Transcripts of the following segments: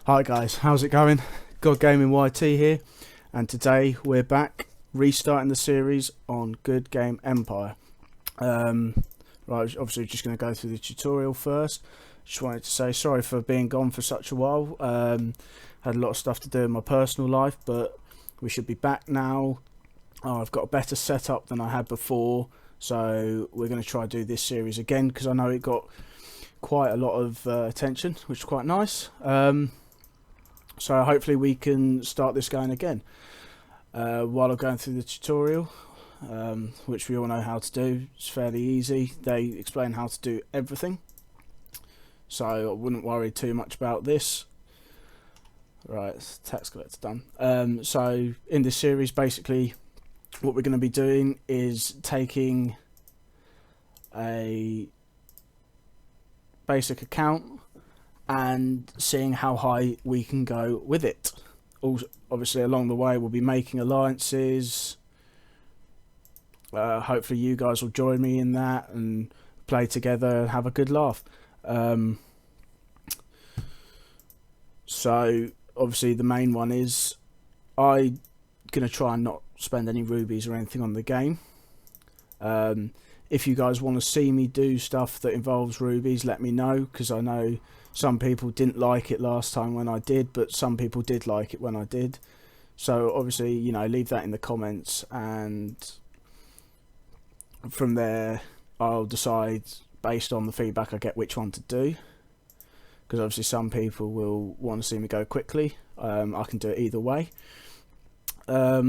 Hi guys, how's it going? Goodgame in YT here, and today we're back restarting the series on Goodgame Empire. Right, obviously just going to go through the tutorial first. Just wanted to say sorry for being gone for such a while. Had a lot of stuff to do in my personal life, but we should be back now. I've got a better setup than I had before, so we're going to try to do this series again because I know it got quite a lot of attention, which is quite nice. So hopefully we can start this going again. While I'm going through the tutorial, which we all know how to do, it's fairly easy. They explain how to do everything, so I wouldn't worry too much about this. Right, tax collector done. So in this series, basically what we're going to be doing is taking a basic account and seeing how high we can go with it. Also, obviously along the way we'll be making alliances. Hopefully you guys will join me in that and play together and have a good laugh. So obviously the main one is I'm going to try and not spend any rubies or anything on the game. If you guys want to see me do stuff that involves rubies, let me know, because I know some people didn't like it last time when I did, but some people did like it when I did. So obviously, you know, leave that in the comments, and from there I'll decide based on the feedback I get which one to do, because obviously some people will want to see me go quickly. I can do it either way. But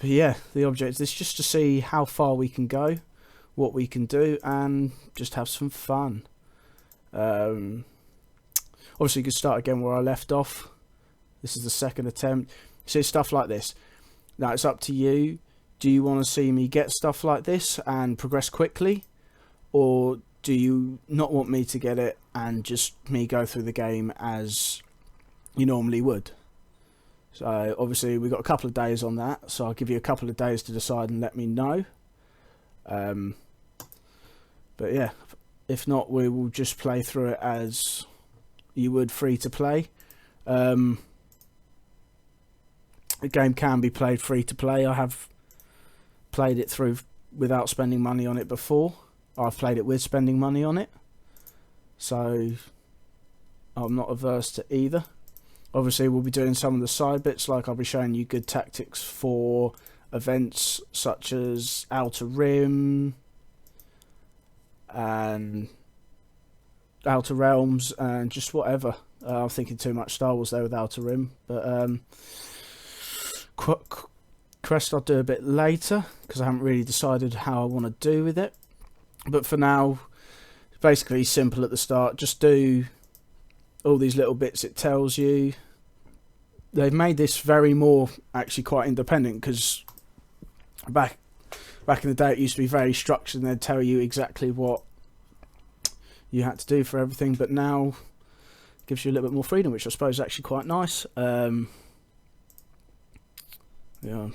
yeah, the object is just to see how far we can go, what we can do, and just have some fun. Obviously you can start again where I left off. This is the second attempt. So stuff like this. Now it's up to you. Do you want to see me get stuff like this and progress quickly, or do you not want me to get it and just me go through the game as you normally would? So obviously we've got a couple of days on that, so I'll give you a couple of days to decide and let me know. But yeah, if not, we will just play through it as you would free to play. The game can be played free to play. I have played it through without spending money on it before. I've played it with spending money on it, so I'm not averse to either. Obviously we'll be doing some of the side bits, like I'll be showing you good tactics for events such as Outer Rim and Outer Realms and just whatever. I'm thinking too much Star Wars there with Outer Rim, but Crest I'll do a bit later because I haven't really decided how I want to do with it. But for now, it's basically simple at the start. Just do all these little bits it tells you. They've made this very more actually quite independent, because back in the day it used to be very structured and they'd tell you exactly what you had to do for everything, but now it gives you a little bit more freedom, which I suppose is actually quite nice. Yeah,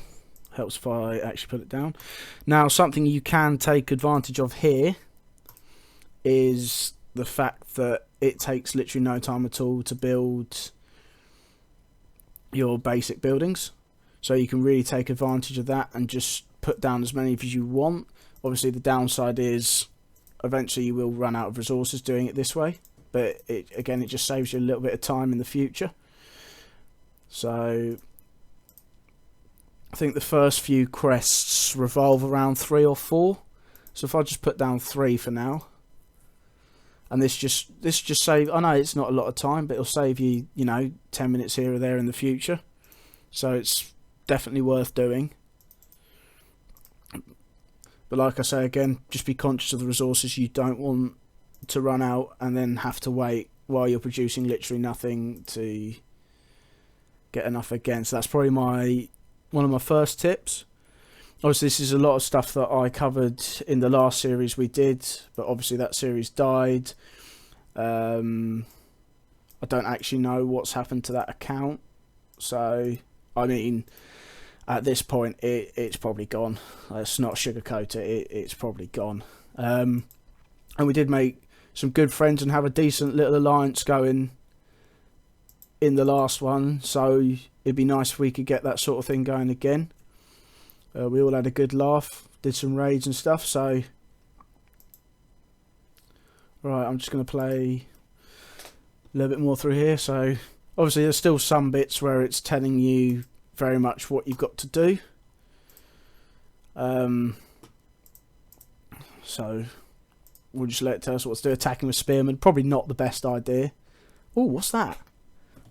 helps if I actually put it down. Now something you can take advantage of here is the fact that it takes literally no time at all to build your basic buildings, so you can really take advantage of that and just put down as many as you want. Obviously the downside is eventually you will run out of resources doing it this way, but it just saves you a little bit of time in the future. So I think the first few crests revolve around 3 or 4, so if I just put down 3 for now, and this just save, I know it's not a lot of time, but it'll save you, you know, 10 minutes here or there in the future, so it's definitely worth doing. But like I say again, just be conscious of the resources. You don't want to run out and then have to wait while you're producing literally nothing to get enough again. So that's probably one of my first tips. Obviously this is a lot of stuff that I covered in the last series we did, but obviously that series died. I don't actually know what's happened to that account, so I mean at this point it's probably gone. Let's not sugarcoat it, it's probably gone. And we did make some good friends and have a decent little alliance going in the last one, so it'd be nice if we could get that sort of thing going again. We all had a good laugh, did some raids and stuff, so... Right, I'm just going to play a little bit more through here. So, obviously there's still some bits where it's telling you very much what you've got to do. So, we'll just let it tell us what to do. Attacking with spearmen, probably not the best idea. Oh, what's that?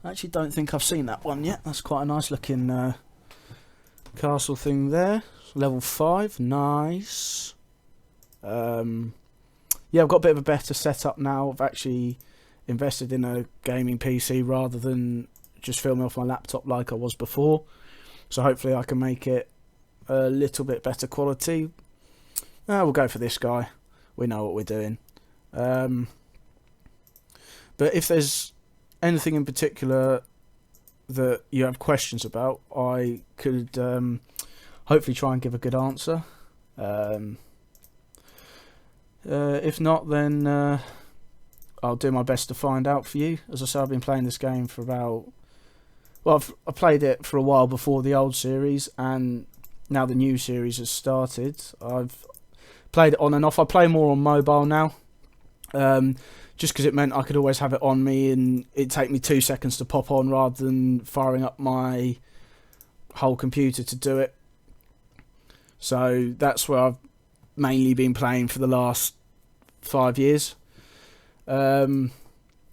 I actually don't think I've seen that one yet. That's quite a nice looking castle thing there. Level 5, nice. Yeah, I've got a bit of a better setup now. I've actually invested in a gaming PC rather than just filming off my laptop like I was before. So hopefully I can make it a little bit better quality. We'll go for this guy. We know what we're doing. But if there's anything in particular that you have questions about, I could hopefully try and give a good answer. If not, then I'll do my best to find out for you. As I say, I've been playing this game for about... Well, I played it for a while before the old series, and now the new series has started. I've played it on and off. I play more on mobile now, just because it meant I could always have it on me, and it'd take me 2 seconds to pop on rather than firing up my whole computer to do it. So that's where I've mainly been playing for the last 5 years. But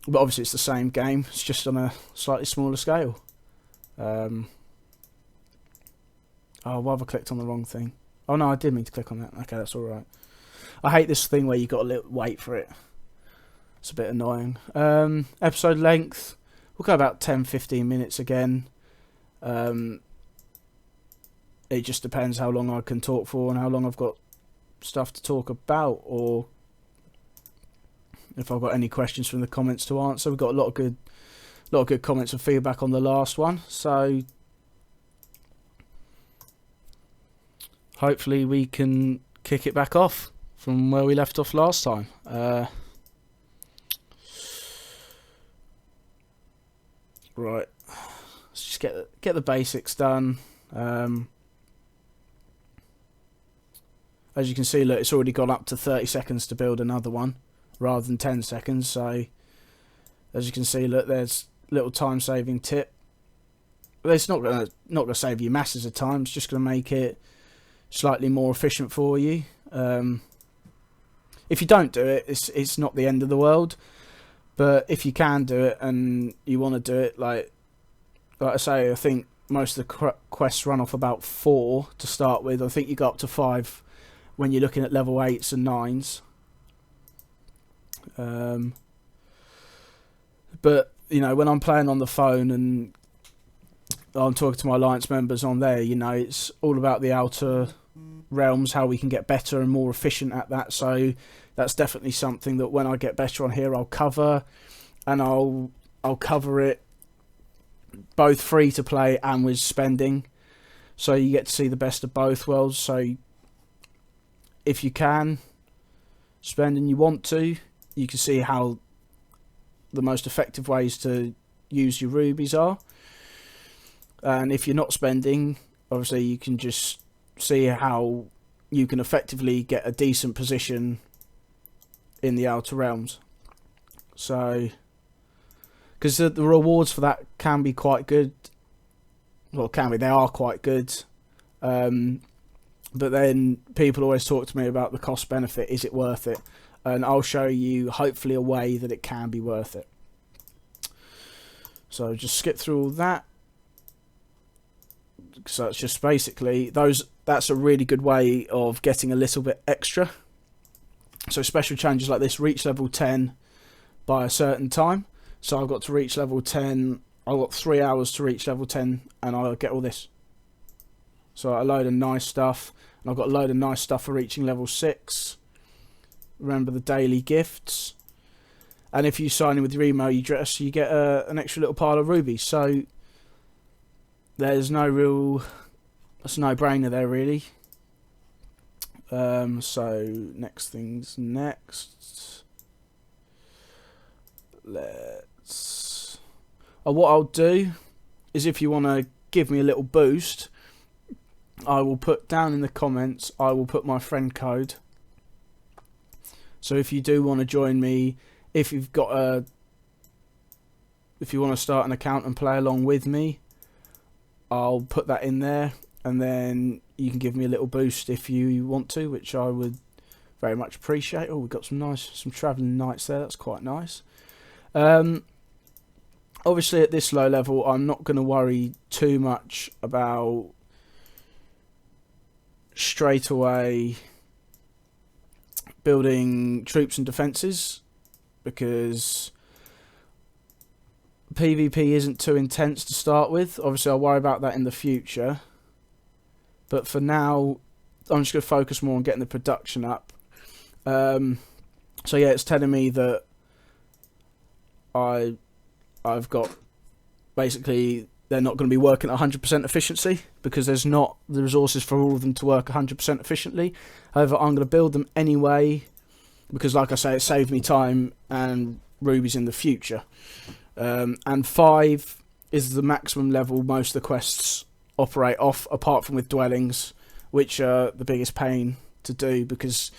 obviously it's the same game, it's just on a slightly smaller scale. Oh, why have I clicked on the wrong thing? Oh no, I did mean to click on that. Okay, that's alright. I hate this thing where you got to wait for it. It's a bit annoying. Episode length, we'll go about 10-15 minutes again. It just depends how long I can talk for and how long I've got stuff to talk about, or if I've got any questions from the comments to answer. We've got a lot of good comments and feedback on the last one, so hopefully we can kick it back off from where we left off last time. Right, let's just get the basics done. As you can see, look, it's already gone up to 30 seconds to build another one rather than 10 seconds. So, as you can see, look, there's a little time-saving tip. But it's not gonna save you masses of time. It's just gonna make it slightly more efficient for you. If you don't do it, it's not the end of the world. But if you can do it and you want to do it, like I say, I think most of the quests run off about 4 to start with. I think you go up to 5 when you're looking at level 8s and 9s. But, you know, when I'm playing on the phone and I'm talking to my Alliance members on there, you know, it's all about the outer realms, how we can get better and more efficient at that. So that's definitely something that when I get better on here, I'll cover, and I'll cover it both free to play and with spending. So you get to see the best of both worlds. So if you can spend and you want to, you can see how the most effective ways to use your rubies are. And if you're not spending, obviously you can just see how you can effectively get a decent position in the outer realms. So, because the rewards for that can be quite good. Well, they are quite good. But then people always talk to me about the cost benefit. Is it worth it? And I'll show you hopefully a way that it can be worth it. So just skip through all that. So it's just basically that's a really good way of getting a little bit extra. So special challenges like this, reach level 10 by a certain time. So I've got to reach level 10. I've got 3 hours to reach level 10 and I'll get all this. So a load of nice stuff. And I've got a load of nice stuff for reaching level 6. Remember the daily gifts. And if you sign in with your email address, you get an extra little pile of rubies. So there's that's a no-brainer there, really. So next things next. What I'll do is, if you want to give me a little boost, I will put down in the comments, I will put my friend code. So if you do want to join me, if you want to start an account and play along with me, I'll put that in there, and then you can give me a little boost if you want to, which I would very much appreciate. Oh, we've got some travelling knights there. That's quite nice. Obviously, at this low level, I'm not going to worry too much about straight away building troops and defences, because PvP isn't too intense to start with. Obviously, I'll worry about that in the future, but for now, I'm just going to focus more on getting the production up. So yeah, it's telling me that I've got, basically, they're not going to be working at 100% efficiency because there's not the resources for all of them to work 100% efficiently. However, I'm going to build them anyway because, like I say, it saved me time and rubies in the future. And 5 is the maximum level most of the quests operate off, apart from with dwellings, which are the biggest pain to do, because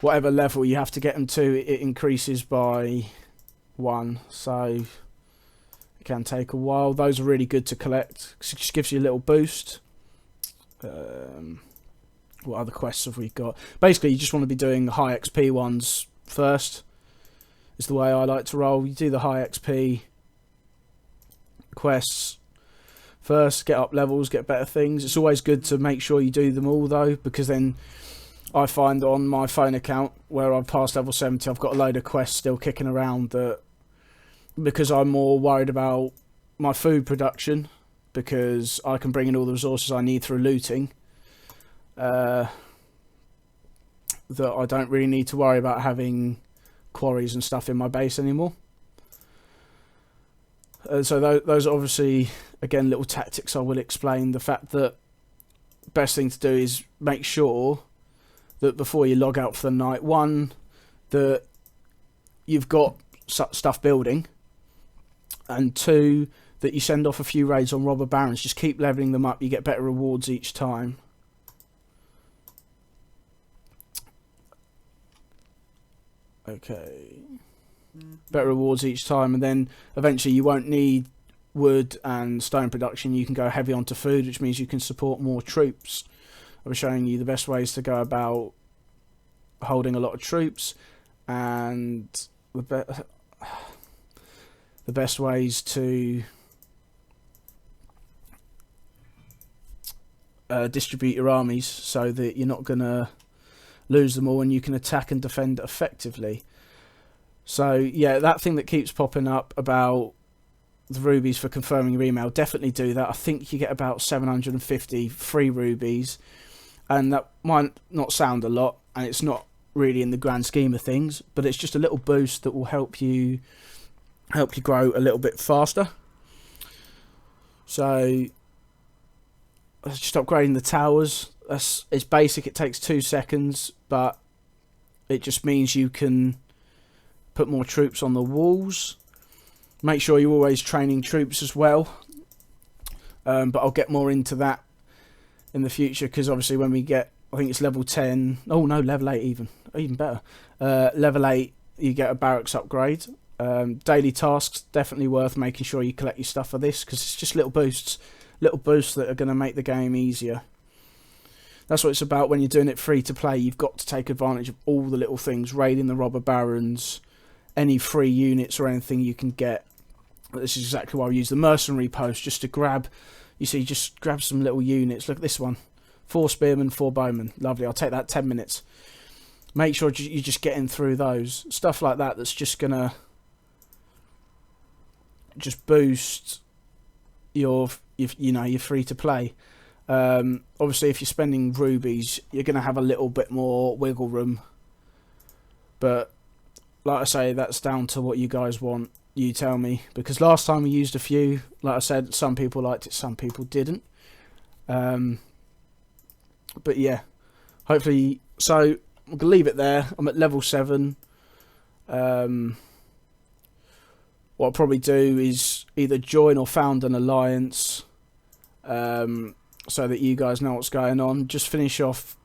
whatever level you have to get them to, it increases by 1, so it can take a while. Those are really good to collect because it just gives you a little boost. What other quests have we got? Basically, you just want to be doing the high XP ones first, is the way I like to roll. You do the high XP quests first, get up levels, get better things. It's always good to make sure you do them all, though, because then I find on my phone account where I've passed level 70, I've got a load of quests still kicking around that, because I'm more worried about my food production, because I can bring in all the resources I need through looting, that I don't really need to worry about having quarries and stuff in my base anymore. So those are obviously, again, little tactics I will explain. The fact that best thing to do is make sure that before you log out for the night, 1, that you've got stuff building, and 2, that you send off a few raids on robber barons. Just keep leveling them up, you get better rewards each time. Okay, better rewards each time, and then eventually you won't need wood and stone production. You can go heavy onto food, which means you can support more troops. I'll be showing you the best ways to go about holding a lot of troops, and the best ways to distribute your armies so that you're not going to lose them all and you can attack and defend effectively. So yeah, that thing that keeps popping up about the rubies for confirming your email, definitely do that. I think you get about 750 free rubies, and that might not sound a lot, and it's not really in the grand scheme of things, but it's just a little boost that will help you grow a little bit faster. So just upgrading the towers. It's basic, it takes 2 seconds, but it just means you can put more troops on the walls. Make sure you're always training troops as well, but I'll get more into that in the future, because obviously when we get, I think it's level 10, oh no, level 8 even better, level 8 you get a barracks upgrade. Daily tasks, definitely worth making sure you collect your stuff for this, because it's just little boosts that are going to make the game easier. That's what it's about when you're doing it free to play. You've got to take advantage of all the little things, raiding the robber barons, any free units or anything you can get. This is exactly why I use the mercenary post, just to grab, you see, just grab some little units. Look at this one, 4 spearmen, 4 bowmen, lovely. I'll take that 10 minutes. Make sure you're just getting through those stuff like that. That's just gonna just boost your free to play. Obviously, if you're spending rubies, you're going to have a little bit more wiggle room, but like I say, that's down to what you guys want. You tell me, because last time we used a few, like I said, some people liked it, some people didn't. But yeah, hopefully, so I'm gonna leave it there. I'm at level 7. what I'll probably do is either join or found an alliance, so that you guys know what's going on. Just finish off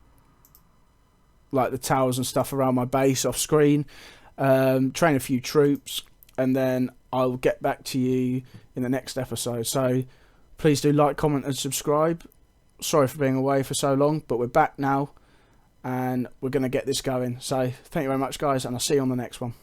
like the towers and stuff around my base off screen, train a few troops, and then I'll get back to you in the next episode. So please do like, comment and subscribe. Sorry for being away for so long, but we're back now and we're going to get this going. So thank you very much, guys, and I'll see you on the next one.